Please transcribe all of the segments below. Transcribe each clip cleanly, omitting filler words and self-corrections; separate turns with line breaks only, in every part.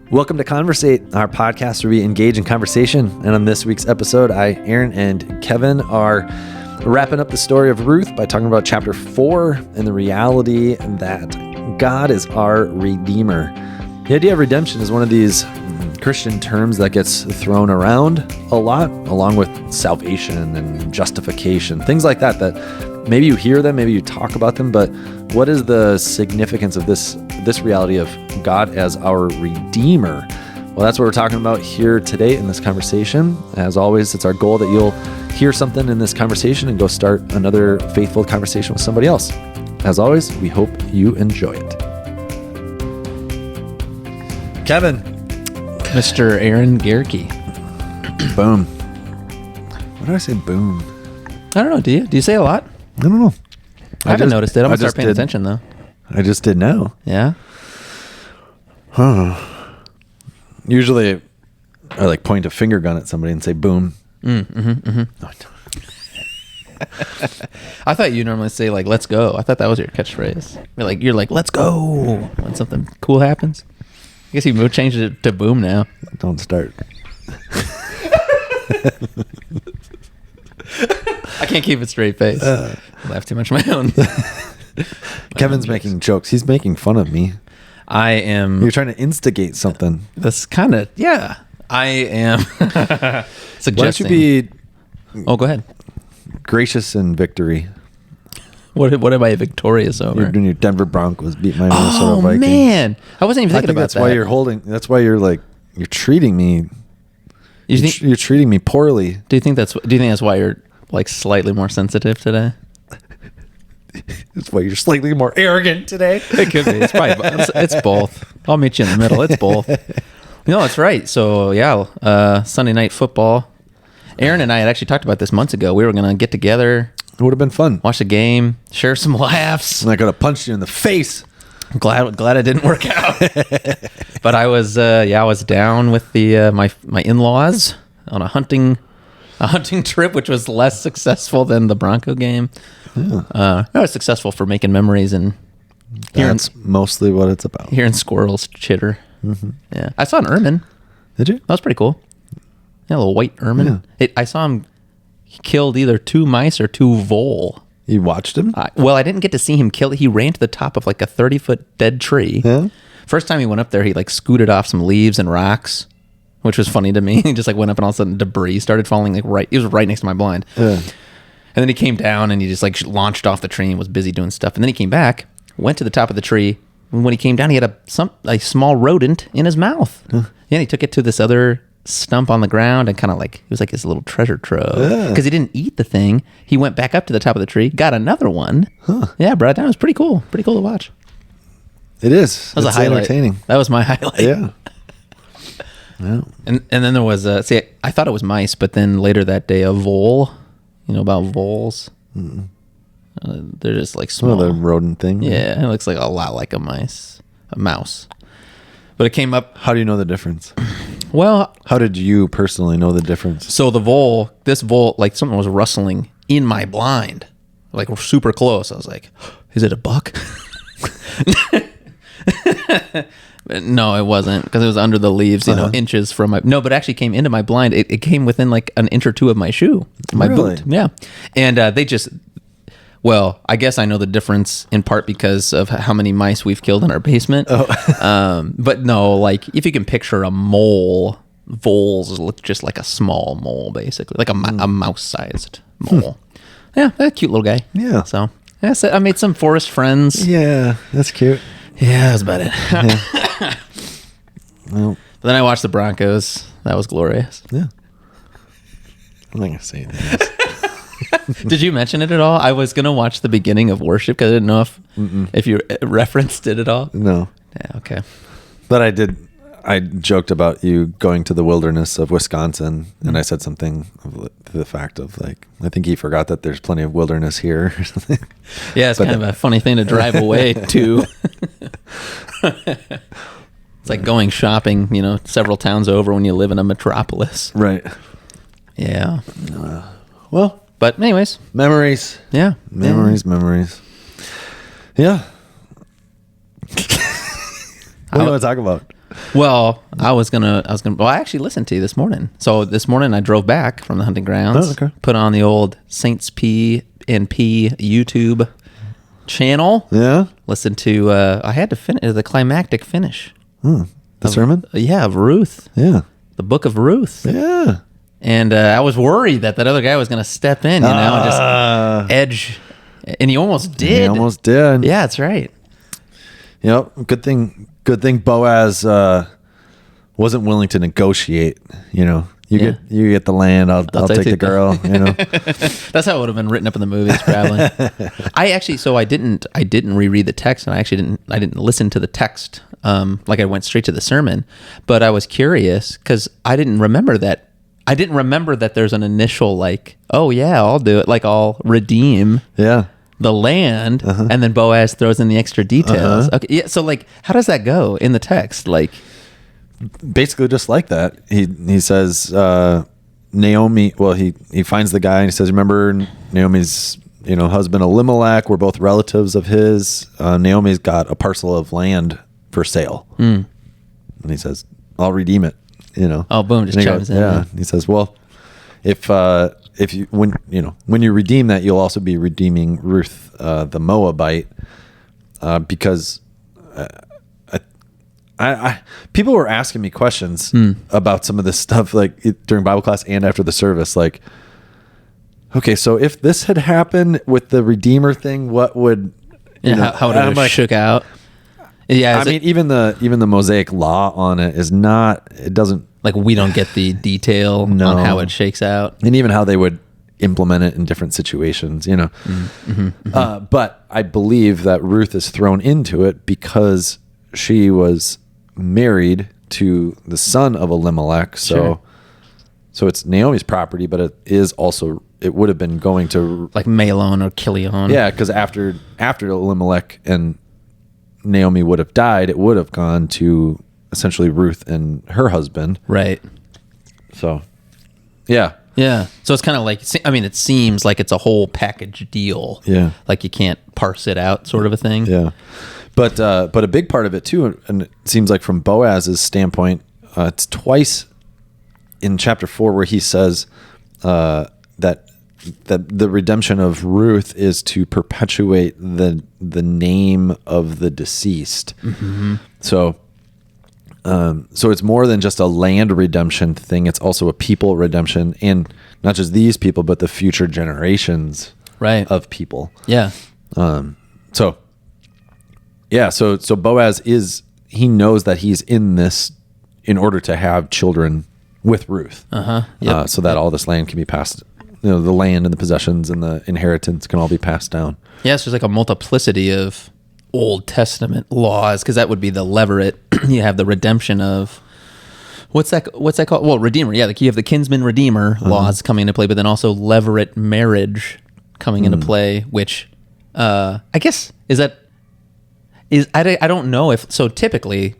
Welcome to Conversate, our podcast where we engage in conversation. And on this week's episode, Aaron and Kevin are wrapping up the story of Ruth by talking about chapter 4 and the reality that God is our Redeemer. The idea of redemption is one of these Christian terms that gets thrown around a lot, along with salvation and justification, things like that maybe you hear them, maybe you talk about them, but what is the significance of this reality of God as our Redeemer? Well, that's what we're talking about here today in this conversation. As always, it's our goal that you'll hear something in this conversation and go start another faithful conversation with somebody else. As always, we hope you enjoy it. Kevin.
Mr. Aaron Gerke.
Boom. Why did I say boom?
I don't know. Do you? Do you say a lot?
I don't know.
I haven't noticed it. I'm going to start paying attention, though.
I just did now.
Yeah?
Huh. Usually, I like point a finger gun at somebody and say boom.
No, I thought you normally say, like, let's go. I thought that was your catchphrase. You're like, let's go when something cool happens. I guess you changed it to boom now.
Don't start.
I can't keep a straight face. I laugh too much on my own.
Kevin's making jokes. He's making fun of me.
I am.
You're trying to instigate something.
That's kind of, yeah. I am suggesting.
Why don't you be
go ahead.
Gracious in victory?
What am I victorious over?
You're doing your Denver Broncos beat my Minnesota Vikings.
Oh, man. I wasn't even thinking about
that's
that.
Why you're holding. That's why you're treating me. You're treating me poorly.
Do you think that's why you're like slightly more sensitive today?
That's why you're slightly more arrogant today.
It could be. It's both. I'll meet you in the middle. It's both. No, that's right. So yeah, Sunday night football. Aaron and I had actually talked about this months ago. We were going to get together.
It would have been fun.
Watch the game, share some laughs.
And I could have punched you in the face.
I'm glad it didn't work out. But I was down with the my in-laws on a hunting trip, which was less successful than the Bronco game. Yeah. I was successful for making memories and
that's mostly what it's about.
Hearing squirrels chitter. Mm-hmm. Yeah, I saw an ermine.
Did you?
That was pretty cool. Yeah, a little white ermine. Yeah. I saw him. He killed either 2 mice or 2 vole.
You watched him?
I didn't get to see him kill. He ran to the top of like a 30-foot dead tree. Yeah. First time he went up there, he like scooted off some leaves and rocks, which was funny to me. He just like went up and all of a sudden debris started falling he was right next to my blind. Yeah. And then he came down and he just like launched off the tree and was busy doing stuff. And then he came back, went to the top of the tree. And when he came down, he had a small rodent in his mouth. Huh. Yeah, and he took it to this other stump on the ground and kind of like it was like his little treasure trove because he didn't eat the thing. He went back up to the top of the tree, got another one. Yeah, brought it down. It was pretty cool to watch.
It is.
That was a highlight.
Entertaining.
That was my highlight.
Yeah. Yeah.
And then there was I thought it was mice, but then later that day a vole. You know about voles? They're just like small.
The rodent thing.
Yeah, it looks like a lot like a mouse. But it came up.
How do you know the difference?
Well,
how did you personally know the difference?
So this vole, like something was rustling in my blind, like super close. I was like, is it a buck? No, it wasn't because it was under the leaves, inches from my, no, but it actually came into my blind. It came within like an inch or two of my shoe, my boot. Yeah. And I guess I know the difference in part because of how many mice we've killed in our basement. But no, like if you can picture a mole, voles look just like a small mole, basically, like a mouse-sized mole. Yeah, a cute little guy.
Yeah.
So I made some forest friends.
Yeah, that's cute.
Yeah, that's about it.
Yeah. Well,
but then I watched the Broncos. That was glorious.
Yeah. I'm not gonna say anything else.
Did you mention it at all? I was gonna watch the beginning of worship because I didn't know if you referenced it at all.
No.
Yeah. Okay.
But I did. I joked about you going to the wilderness of Wisconsin, and I said something to the fact of like, I think he forgot that there's plenty of wilderness here or something.
Yeah, it's kind of a funny thing to drive away to. It's like going shopping, several towns over when you live in a metropolis.
Right.
Yeah.
Well,
but anyways.
Memories.
Yeah.
Memories. Yeah. What do you want to talk about?
Well, well, I actually listened to you this morning. So this morning I drove back from the hunting grounds, put on the old Saints P and P YouTube channel.
Yeah.
Listened to, I had to finish the climactic finish.
The sermon?
Yeah, of Ruth.
Yeah.
The book of Ruth.
Yeah.
And I was worried that other guy was going to step in, and just edge. And he almost did.
He almost did.
Yeah, that's right.
Yep. Good thing Boaz wasn't willing to negotiate. You get the land. I'll take the girl.
That's how it would have been written up in the movies, probably. I didn't reread the text, and I didn't listen to the text. Like I went straight to the sermon, but I was curious because I didn't remember that. I didn't remember that there's an initial like, oh yeah, I'll do it. Like I'll redeem. Yeah. The land, and then Boaz throws in the extra details. Okay, yeah. So, like, how does that go in the text? Like,
basically, just like that. He says Naomi. Well, he finds the guy and he says, "Remember Naomi's husband Elimelech? We're both relatives of his. Naomi's got a parcel of land for sale." And he says, "I'll redeem it."
Oh, boom! Just chimes in.
Yeah. He says, "Well, if you when you redeem that, you'll also be redeeming Ruth the Moabite, because I people were asking me questions about some of this stuff, like during Bible class and after the service. Like, okay, so if this had happened with the Redeemer thing, what would
how would it have shook out? Yeah,
I mean, even the Mosaic law on it is not. It doesn't.
Like, we don't get the detail on how it shakes out.
And even how they would implement it in different situations, But I believe that Ruth is thrown into it because she was married to the son of Elimelech. So it's Naomi's property, but it would have been going to...
like Mahlon or Chilion.
Yeah, because after Elimelech and Naomi would have died, it would have gone to... essentially Ruth and her husband.
Right.
So, yeah.
Yeah. So it's kind of like, I mean, it seems like it's a whole package deal.
Yeah.
Like you can't parse it out, sort of a thing.
Yeah. But a big part of it too, and it seems like from Boaz's standpoint, it's twice in chapter 4 where he says that the redemption of Ruth is to perpetuate the name of the deceased. Mm-hmm. So it's more than just a land redemption thing. It's also a people redemption, and not just these people, but the future generations of people.
Yeah.
So Boaz he knows that he's in this in order to have children with Ruth.
Yep.
So that all this land can be passed, the land and the possessions and the inheritance can all be passed down.
Yeah. So there's like a multiplicity of Old Testament laws, because that would be the levirate. You have the redemption of what's that called? Well, redeemer. Yeah, like you have the kinsman redeemer laws coming into play, but then also levirate marriage coming into play, which I guess I don't know if so. Typically,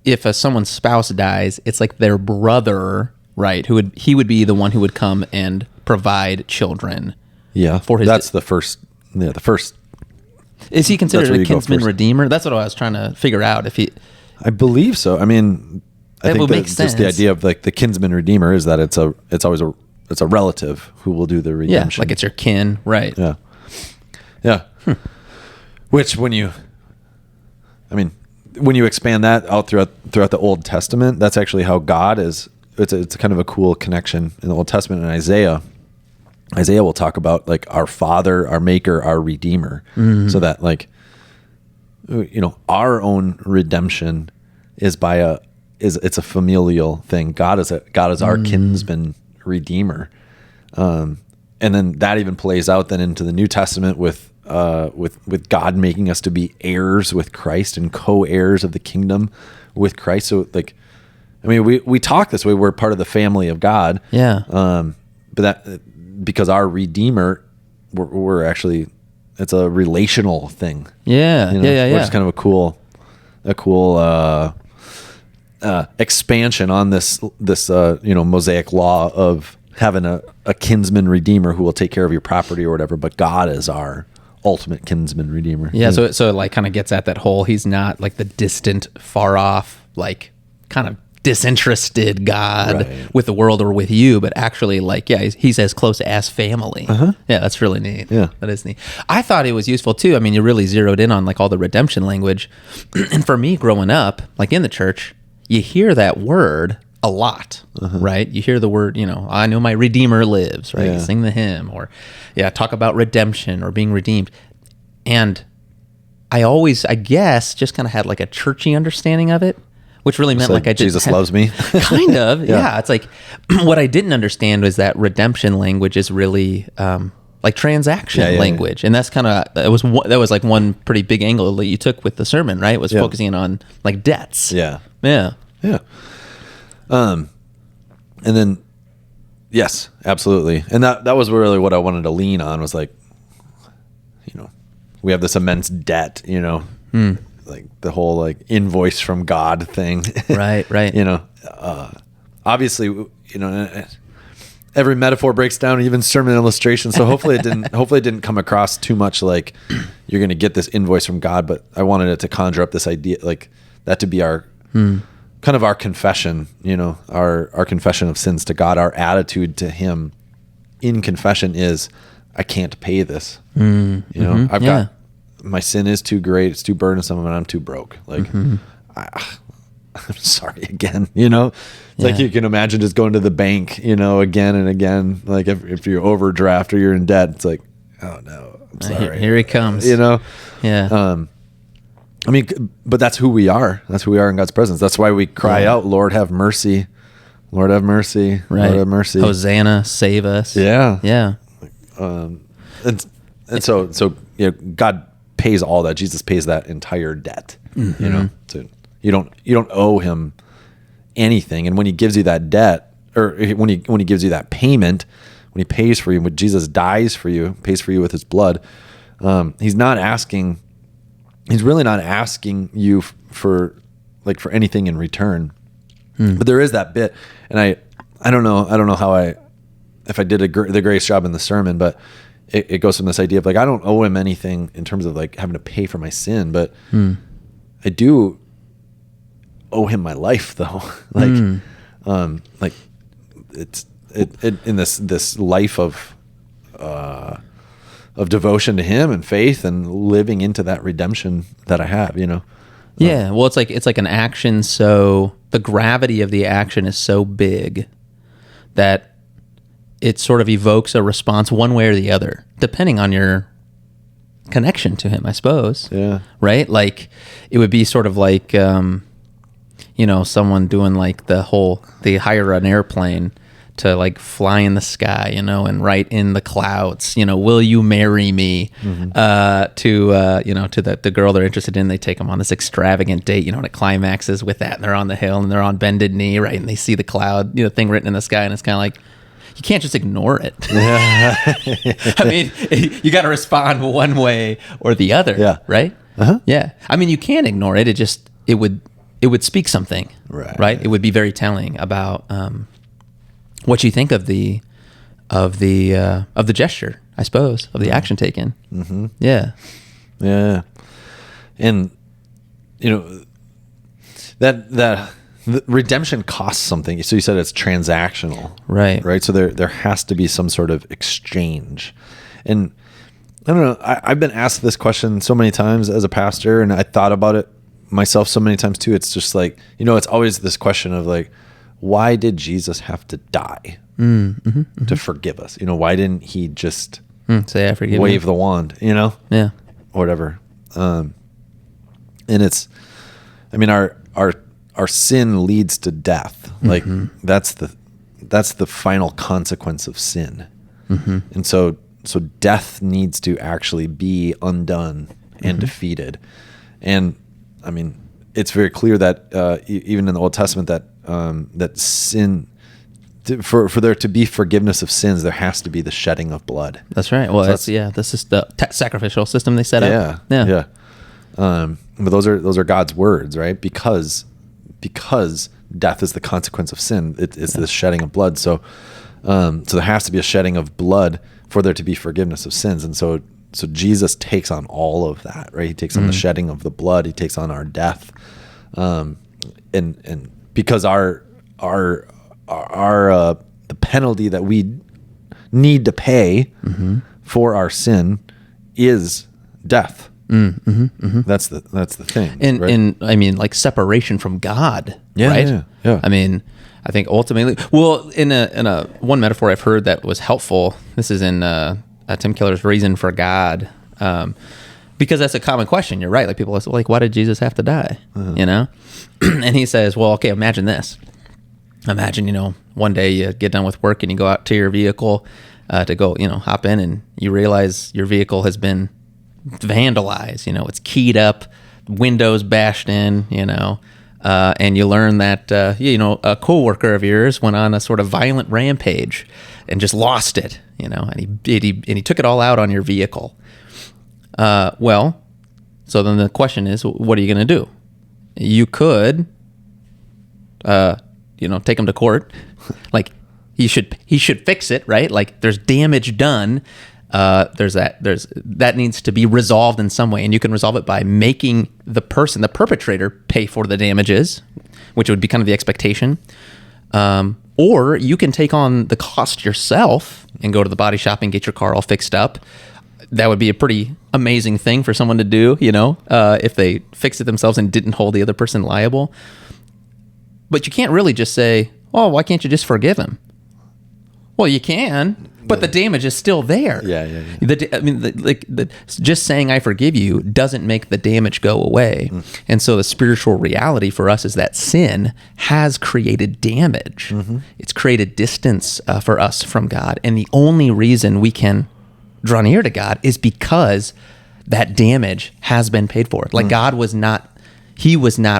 if someone's spouse dies, it's like their brother, right? He would be the one who would come and provide children.
Yeah,
for his.
That's the first. Yeah, the first.
Is he considered a kinsman redeemer? That's what I was trying to figure out.
I believe so. I mean, I think just the idea of like the kinsman redeemer is that it's always a relative who will do the redemption.
Yeah, like it's your kin, right?
Yeah, yeah. Which when you expand that out throughout the Old Testament, that's actually how God is. It's a kind of a cool connection in the Old Testament. In Isaiah will talk about like our Father, our Maker, our Redeemer, so that like our own redemption is it's a familial thing. God is our kinsman redeemer, and then that even plays out then into the New Testament with God making us to be heirs with Christ and co-heirs of the kingdom with Christ. So like, I mean, we talk this way. We're part of the family of God.
Yeah.
But that. Because our Redeemer, we're actually, it's a relational thing.
Yeah, yeah.
Which is kind of a cool expansion on this Mosaic law of having a kinsman redeemer who will take care of your property or whatever. But God is our ultimate kinsman redeemer.
Yeah, so it like kind of gets at that whole, he's not like the distant, far off, like kind of disinterested God with the world or with you, but actually like, yeah, he's as close as family. Yeah, that's really neat.
Yeah.
That is neat. I thought it was useful too. I mean, you really zeroed in on like all the redemption language. And for me growing up, like in the church, you hear that word a lot, right? You hear the word, I know my Redeemer lives, right? You sing the hymn, or talk about redemption or being redeemed. And I always, I guess, just kind of had like a churchy understanding of it, which really meant like I just
Jesus loves me.
Kind of, yeah. It's like what I didn't understand was that redemption language is really like transaction language, and that's kind of that was like one pretty big angle that you took with the sermon, right? Was focusing on like debts.
Yeah. And then, yes, absolutely, and that was really what I wanted to lean on, was like, we have this immense debt, like the whole like invoice from God thing.
Right.
Obviously, every metaphor breaks down, even sermon illustration. So hopefully it didn't come across too much like you're going to get this invoice from God, but I wanted it to conjure up this idea, like that to be our kind of our confession, our confession of sins to God. Our attitude to him in confession is, I can't pay this. I've got, my sin is too great, it's too burdensome, and I'm too broke. Like, I'm sorry again, It's like you can imagine just going to the bank, again and again. Like if you're overdraft or you're in debt, it's like, oh no, I'm sorry.
Here he comes.
Yeah.
I
mean, but that's who we are. That's who we are in God's presence. That's why we cry out, Lord, have mercy. Lord, have mercy.
Right.
Lord, have mercy.
Hosanna, save us.
Yeah.
Yeah.
And so God pays all that. Jesus pays that entire debt. So you don't owe him anything. And when he gives you that debt, or when he gives you that payment, when he pays for you, when Jesus dies for you, pays for you with his blood, he's really not asking you for anything in return. But there is that bit, and I don't know how if I did the greatest job in the sermon, but it goes from this idea of like, I don't owe him anything in terms of like having to pay for my sin, but I do owe him my life though. Like it's in this life of devotion to him and faith and living into that redemption that I have,
Yeah. Well, it's like an action. So the gravity of the action is so big that it sort of evokes a response one way or the other, depending on your connection to him, I suppose.
Yeah.
Right? Like it would be sort of like, someone doing like they hire an airplane to like fly in the sky, and write in the clouds, will you marry me? To the girl they're interested in, they take them on this extravagant date, and it climaxes with that, and they're on the hill and they're on bended knee, right? And they see the cloud, thing written in the sky, and it's kind of like, you can't just ignore it. I mean, you got to respond one way or the other.
Yeah.
Right. Yeah. I mean, you can't ignore it. It would speak something. Right. It would be very telling about, what you think of the gesture, I suppose, of the action taken.
Mm-hmm.
Yeah.
Yeah. And that the redemption costs something. So you said it's transactional,
right?
So there has to be some sort of exchange. And I don't know, I've been asked this question so many times as a pastor, and I thought about it myself so many times too. It's just like, it's always this question of like, why did Jesus have to die to forgive us? Why didn't he just
say, I forgive
wave
you.
the wand,
Yeah.
Or whatever. And it's, I mean, our sin leads to death. Like that's the final consequence of sin. And so death needs to actually be undone and defeated. And I mean, it's very clear that even in the Old Testament that sin, for there to be forgiveness of sins, there has to be the shedding of blood.
That's right. Well, this is the sacrificial system they set up.
Yeah. But those are God's words, right? Because death is the consequence of sin. It's this shedding of blood. So there has to be a shedding of blood for there to be forgiveness of sins. And so so Jesus takes on all of that, right? He takes on the shedding of the blood. He takes on our death. And because the penalty that we need to pay for our sin is death. That's the thing.
And I mean, like separation from God,
Yeah,
right?
yeah.
I mean, I think ultimately, well, in a one metaphor I've heard that was helpful. This is in Tim Keller's Reason for God, because that's a common question. You're right. Like people are like, why did Jesus have to die? You know, and he says, well, okay, imagine this. Imagine, one day you get done with work and you go out to your vehicle to go, hop in, and you realize your vehicle has been vandalized. It's keyed up, windows bashed in, and you learn that, a coworker of yours went on a sort of violent rampage and just lost it, and he took it all out on your vehicle. Well, so then the question is, what are you going to do? You could, take him to court. Like he should fix it, right? Like there's damage done. That needs to be resolved in some way, and you can resolve it by making the perpetrator, pay for the damages, which would be kind of the expectation. Or you can take on the cost yourself and go to the body shop and get your car all fixed up. That would be a pretty amazing thing for someone to do, if they fixed it themselves and didn't hold the other person liable. But you can't really just say, "Oh, why can't you just forgive him?" Well, you can, but the damage is still there.
Yeah.
Just saying "I forgive you" doesn't make the damage go away. And so the spiritual reality for us is that sin has created damage. It's created distance for us from God, and the only reason we can draw near to God is because that damage has been paid for. Like God was not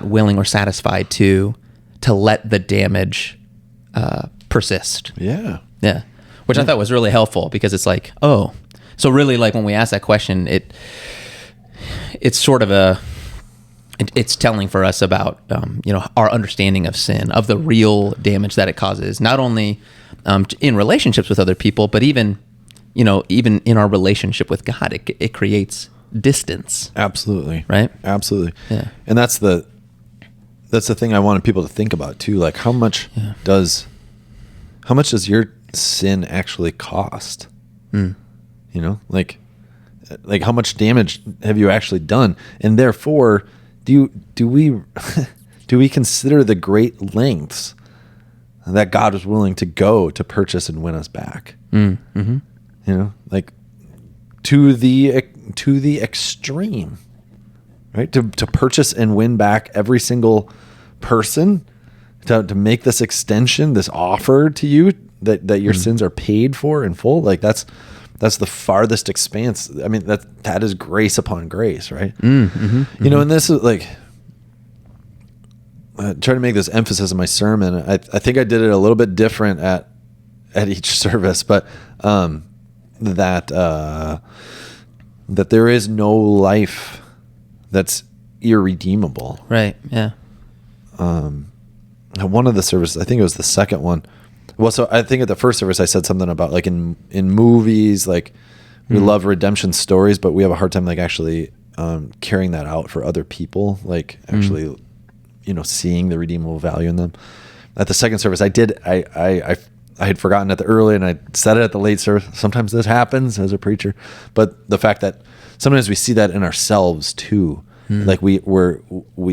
willing or satisfied to let the damage persist.
Yeah.
Yeah. Which I thought was really helpful, because it's like, oh, so really, like when we ask that question, it's sort of it's telling for us about, our understanding of sin, of the real damage that it causes, not only in relationships with other people, but even in our relationship with God, it creates distance.
Absolutely.
Right?
Absolutely.
Yeah.
And that's the thing I wanted people to think about too. Like how much does your sin actually cost? Like how much damage have you actually done? And therefore, do we consider the great lengths that God was willing to go to purchase and win us back? Like to the extreme, right? To purchase and win back every single person, to make this extension, this offer to you that your sins are paid for in full. Like that's the farthest expanse. I mean, that is grace upon grace, right? And this is like, I try to make this emphasis in my sermon. I think I did it a little bit different at each service, but that there is no life that's irredeemable.
Right. Yeah.
One of the services, I think it was the second one. Well, so I think at the first service I said something about like in movies, like we love redemption stories, but we have a hard time like actually carrying that out for other people, like actually, seeing the redeemable value in them. At the second service, I had forgotten at the early, and I said it at the late service. Sometimes this happens as a preacher, but the fact that sometimes we see that in ourselves too. Like we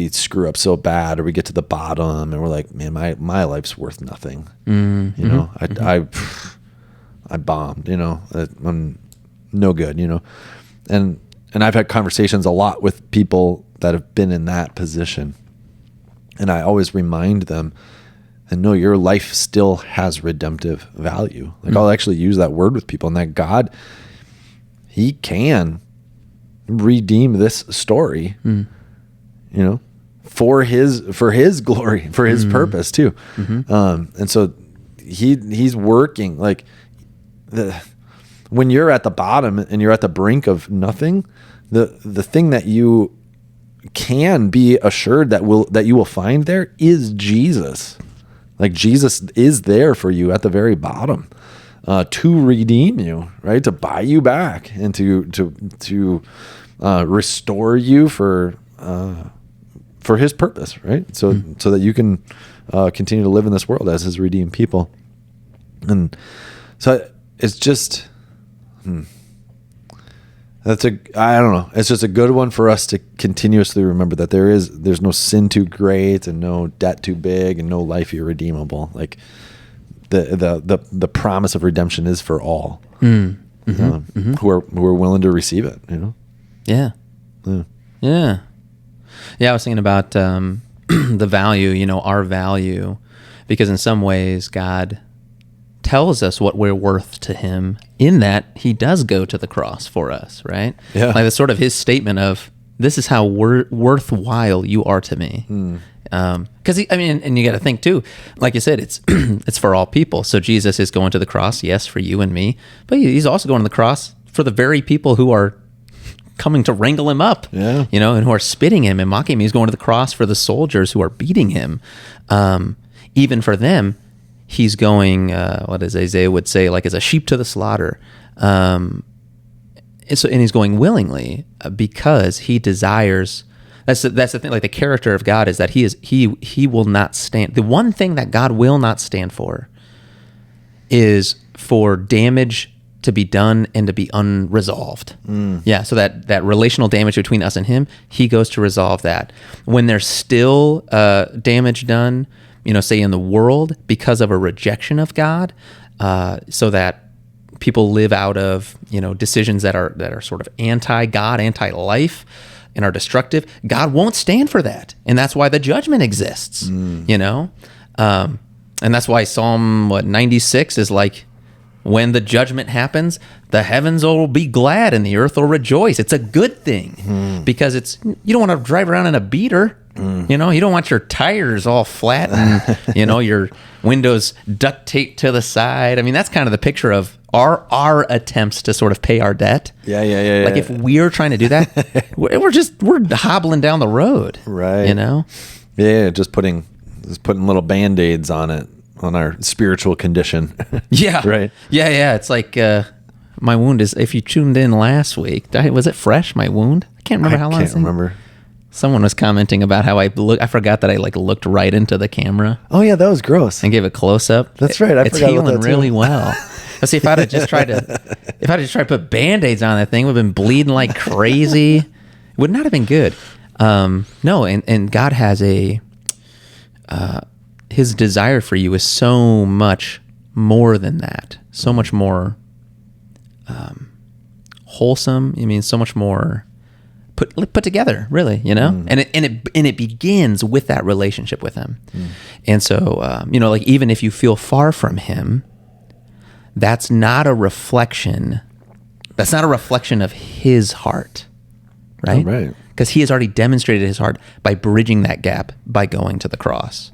screw up so bad, or we get to the bottom and we're like, man, my life's worth nothing. I bombed, I'm no good, and I've had conversations a lot with people that have been in that position. And I always remind them, and no, your life still has redemptive value. Like I'll actually use that word with people, and that God, he can redeem this story, for his glory, for his purpose too. And so he's working like when you're at the bottom and you're at the brink of nothing, the thing that you can be assured that you will find there is Jesus. Like Jesus is there for you at the very bottom. to redeem you, right? To buy you back and to restore you for his purpose, right? So that you can continue to live in this world as his redeemed people. And so it's just, I don't know. It's just a good one for us to continuously remember that there's no sin too great and no debt too big and no life irredeemable. Like the promise of redemption is for all who are willing to receive it.
Yeah. I was thinking about the value, our value, because in some ways God tells us what we're worth to him in that he does go to the cross for us, right?
Yeah.
Like that's sort of his statement of, this is how worthwhile you are to me. Because and you got to think too, like you said, it's it's for all people. So Jesus is going to the cross, yes, for you and me, but he's also going to the cross for the very people who are coming to wrangle him up, and who are spitting him and mocking him. He's going to the cross for the soldiers who are beating him. Even for them, he's going, what does Isaiah would say, like as a sheep to the slaughter. And he's going willingly because he desires. That's the thing. Like the character of God is that he will not stand. The one thing that God will not stand for is for damage to be done and to be unresolved. Yeah. So that relational damage between us and him, he goes to resolve that. When there's still damage done, say in the world because of a rejection of God, so that people live out of, decisions that are sort of anti-God, anti-life, and are destructive, God won't stand for that. And that's why the judgment exists, and that's why Psalm 96 is like, when the judgment happens, the heavens will be glad and the earth will rejoice. It's a good thing because you don't want to drive around in a beater. You don't want your tires all flat and, your windows duct taped to the side. I mean, that's kind of the picture of our attempts to sort of pay our debt.
Yeah.
Like if we're trying to do that, we're hobbling down the road.
Right. Yeah. Just putting little Band-Aids on it. On our spiritual condition.
Yeah.
Right.
Yeah. It's like my wound is, if you tuned in last week, was it fresh, my wound? I can't remember how long. I can't
remember.
Someone was commenting about how I forgot that I looked right into the camera.
Oh yeah, that was gross.
And gave a close up.
That's right.
It's healing really well. Let's see, if I'd just tried to put Band-Aids on that thing, it would have been bleeding like crazy. It would not have been good. No, and God has his desire for you is so much more than that. So much more wholesome. So much more put together, really. And it begins with that relationship with him. And so like even if you feel far from him, that's not a reflection. That's not a reflection of his heart, right?
Oh, right.
Because he has already demonstrated his heart by bridging that gap by going to the cross.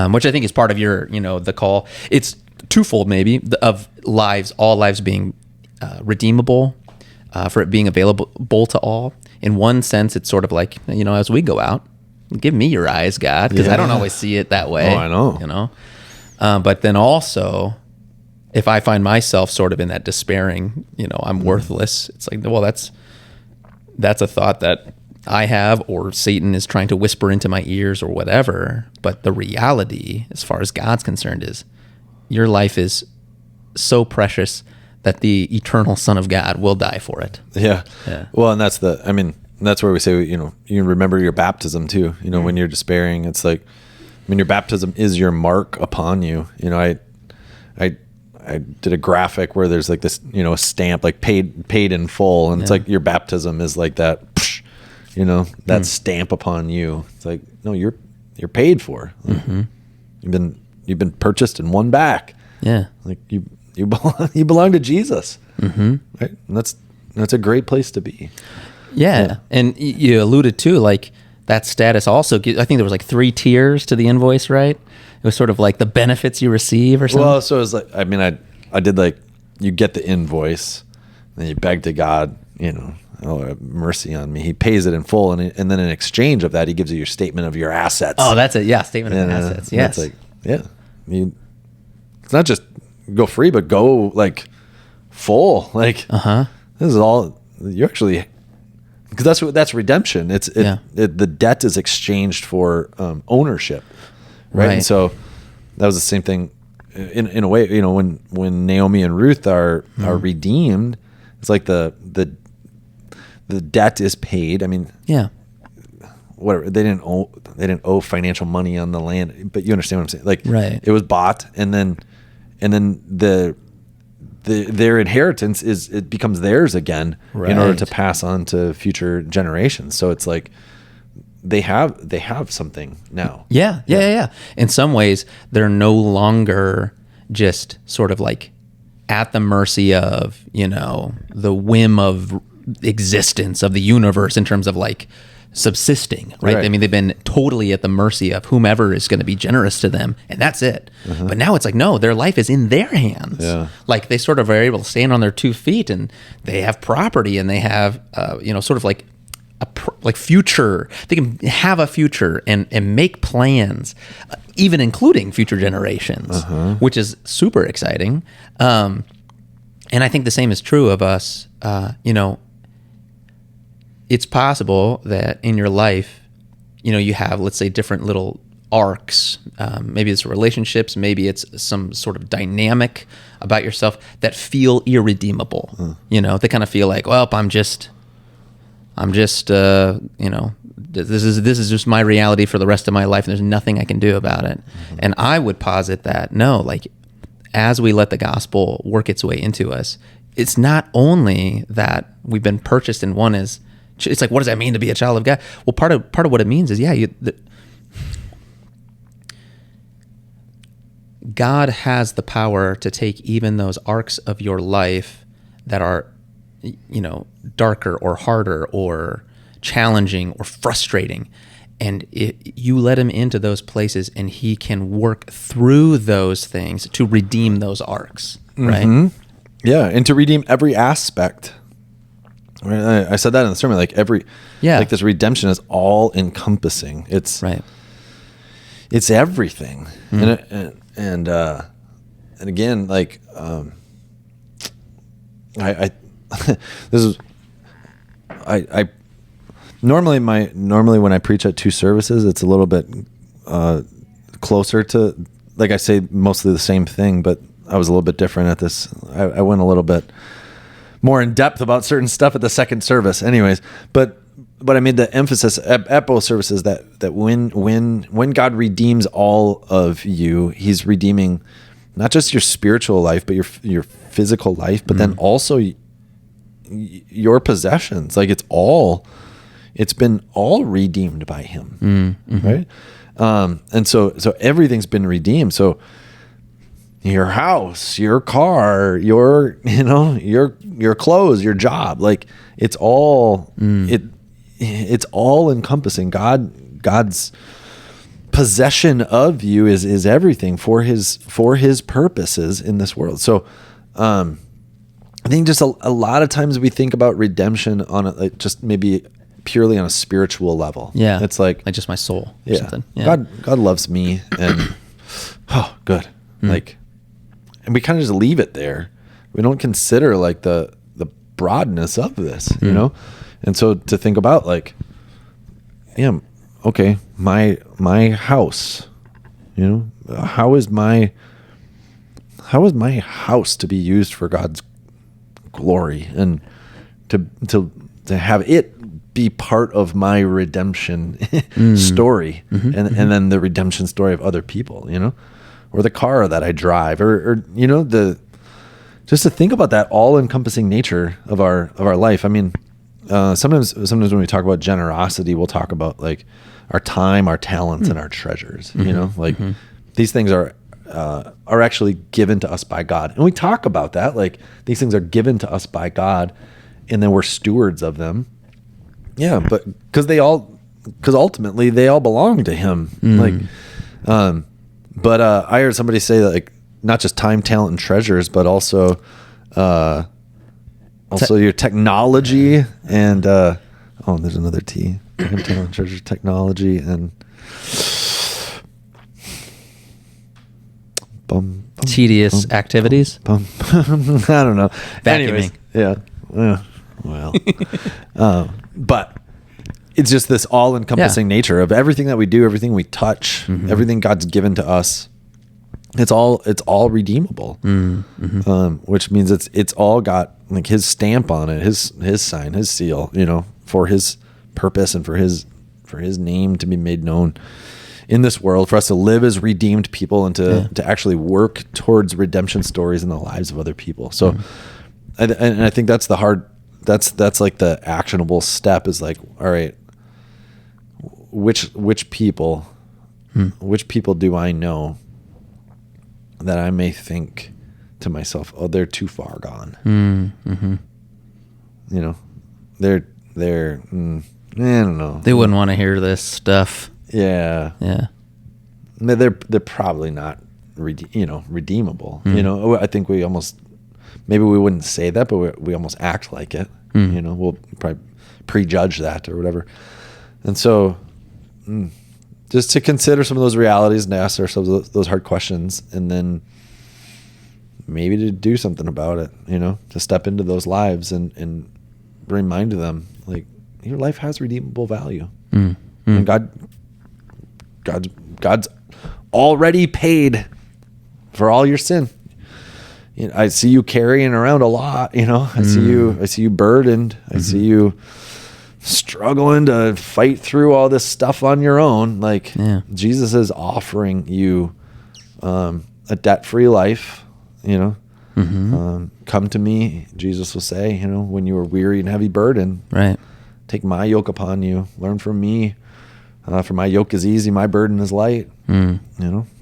Which I think is part of your, the call. It's twofold, maybe, of all lives being redeemable, for it being available to all. In one sense, it's sort of like, as we go out, give me your eyes, God, because I don't always see it that way.
Oh, I know.
But then also, if I find myself sort of in that despairing, I'm worthless, it's like, well, that's a thought that I have, or Satan is trying to whisper into my ears or whatever. But the reality, as far as God's concerned, is your life is so precious that the eternal Son of God will die for it.
Yeah. Well, and that's where we say, you remember your baptism too. When you're despairing, it's like, your baptism is your mark upon you. I did a graphic where there's like this, a stamp, like paid in full. And it's like your baptism is like that, that stamp upon you. It's like, no, you're paid for. You've been purchased and won back.
Yeah.
Like you belong to Jesus. Right. And that's a great place to be.
Yeah. And you alluded to like that status also, I think there was like 3 tiers to the invoice, right? It was sort of like the benefits you receive or something.
Well, so it was like, I did like, you get the invoice, then you beg to God, oh, have mercy on me. He pays it in full, and then in exchange of that, he gives you your statement of your assets.
Oh, that's it. Yeah, statement of assets. Yes.
It's like, yeah. It's not just go free, but go like full. Like this is all you actually, because that's redemption. The debt is exchanged for ownership, right? And so that was the same thing in a way. You know, when Naomi and Ruth are redeemed, it's like the debt is paid. I mean, whatever, they didn't owe financial money on the land, but you understand what I'm saying? Like, it was bought, and then their inheritance it becomes theirs again in order to pass on to future generations. So it's like they have something now.
Yeah. In some ways, they're no longer just sort of like at the mercy of, you know, the whim of existence of the universe in terms of like subsisting, right? I mean, they've been totally at the mercy of whomever is going to be generous to them, and that's it. But now it's like, no, their life is in their hands. Like they sort of are able to stand on their 2 feet, and they have property, and they have, you know, sort of like like future. They can have a future and make plans, even including future generations, which is super exciting. And I think the same is true of us. You know, it's possible that in your life, you know, you have, let's say, different little arcs. Maybe it's relationships, maybe it's some sort of dynamic about yourself that feel irredeemable. You know, they kind of feel like, well, I'm just, you know, this is just my reality for the rest of my life, and there's nothing I can do about it. And I would posit that no, like, as we let the gospel work its way into us, it's not only that we've been purchased and one is, it's like, what does that mean to be a child of God? Well, part of what it means is, God has the power to take even those arcs of your life that are, you know, darker or harder or challenging or frustrating, and you let him into those places, and he can work through those things to redeem those arcs, right?
Yeah, and to redeem every aspect. I said that in the sermon, like like this redemption is all encompassing. It's it's everything. And again, like I this is I normally when I preach at 2 services, it's a little bit closer to, like, I say mostly the same thing, but I was a little bit different at this. I went a little bit more in depth about certain stuff at the second service anyways, but I made the emphasis at both services that when God redeems all of you, he's redeeming not just your spiritual life, but your physical life, but then also your possessions. Like it's been all redeemed by him. Right. And so everything's been redeemed. So your house, your car, your clothes, your job, like it's all, it's all encompassing. God's possession of you is everything for his purposes in this world. So, I think just a lot of times we think about redemption on just maybe purely on a spiritual level.
Yeah.
It's like
just my soul or something.
Yeah. God loves me, and good. Like, and we kind of just leave it there. We don't consider like the broadness of this, you know? And so to think about like, okay, my house, you know, how is my house to be used for God's glory, and to have it be part of my redemption story, and then the redemption story of other people, you know, or the car that I drive, or you know, just to think about that all-encompassing nature of our life. I mean, sometimes when we talk about generosity, we'll talk about like our time, our talents, and our treasures. You know, like these things are actually given to us by God, and we talk about that. Like these things are given to us by God, and then we're stewards of them. Yeah, but because ultimately they all belong to Him. But I heard somebody say that, like, not just time, talent, and treasures, but also your technology and there's another T. Time, talent, treasures, technology, and
tedious activities.
I don't know.
Vacuuming.
Anyways, yeah. Well, but it's just this all-encompassing nature of everything that we do, everything we touch, everything God's given to us. It's all redeemable, which means it's all got like His stamp on it, His sign, His seal, for His purpose and for His name to be made known in this world, for us to live as redeemed people and to actually work towards redemption stories in the lives of other people. So, and I think that's that's like the actionable step is like, all right, which people do I know that I may think to myself, oh, they're too far gone. They're I don't know.
They wouldn't want to hear this stuff.
Yeah. They're probably not redeemable. I think maybe we wouldn't say that, but we almost act like it. We'll probably prejudge that or whatever. And so just to consider some of those realities and ask ourselves those hard questions, and then maybe to do something about it, to step into those lives and remind them, like, your life has redeemable value. And God's already paid for all your sin. I see you carrying around a lot, I see you burdened. I see you struggling to fight through all this stuff on your own. Like, Jesus is offering you a debt-free life, come to me, Jesus will say, when you are weary and heavy burden,
right?
Take my yoke upon you, learn from me, for my yoke is easy, my burden is light. Find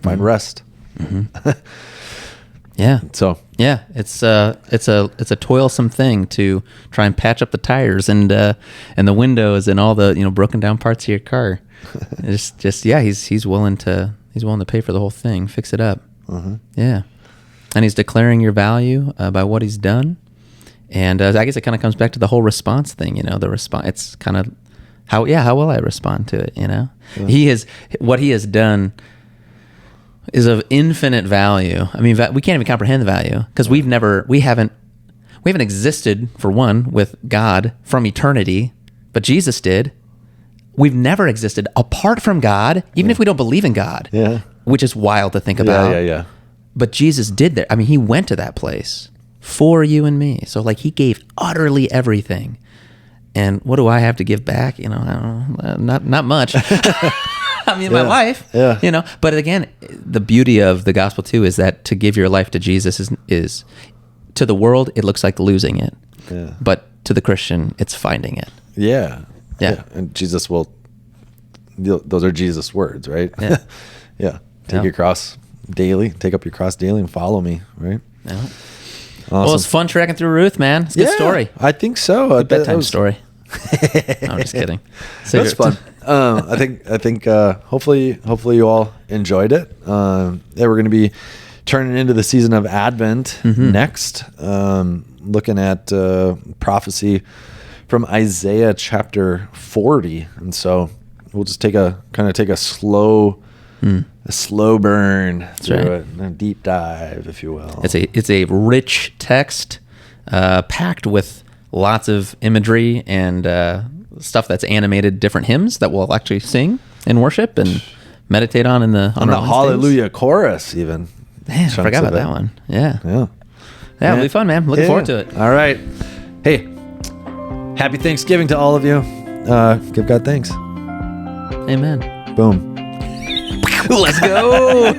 rest.
Yeah.
So
it's a toilsome thing to try and patch up the tires and the windows and all the broken down parts of your car. It's just he's willing to pay for the whole thing, fix it up. Yeah, and He's declaring your value by what He's done. And I guess it kind of comes back to the whole response thing. The response. It's kind of how will I respond to it? What He has done is of infinite value. I mean, we can't even comprehend the value because we haven't existed, for one, with God from eternity, but Jesus did. We've never existed apart from God, even if we don't believe in God, which is wild to think about.
Yeah.
But Jesus did that. I mean, He went to that place for you and me. So like He gave utterly everything. And what do I have to give back? I don't know, not much. I mean, my life, but again, the beauty of the gospel too is that to give your life to Jesus is to the world, it looks like losing it. Yeah. But to the Christian, it's finding it.
Yeah. And Jesus those are Jesus' words, right?
Yeah.
Yeah. Take your cross daily, take up your cross daily and follow me, right?
Yeah.
Awesome.
Well, it's fun tracking through Ruth, man. It's a good story.
I think so.
Bedtime story. No, I'm just kidding.
That's fun. I think hopefully you all enjoyed it. We're going to be turning into the season of Advent next, looking at prophecy from Isaiah chapter 40, and so we'll just take a slow burn through it, a deep dive, if you will.
It's a rich text, packed with lots of imagery and stuff that's animated different hymns that we'll actually sing in worship and meditate on on
the Hallelujah chorus even.
Man, I forgot about that one. Yeah, it'll be fun, man. Looking forward to it.
All right. Hey, happy Thanksgiving to all of you. Give God thanks.
Amen.
Boom.
Let's go.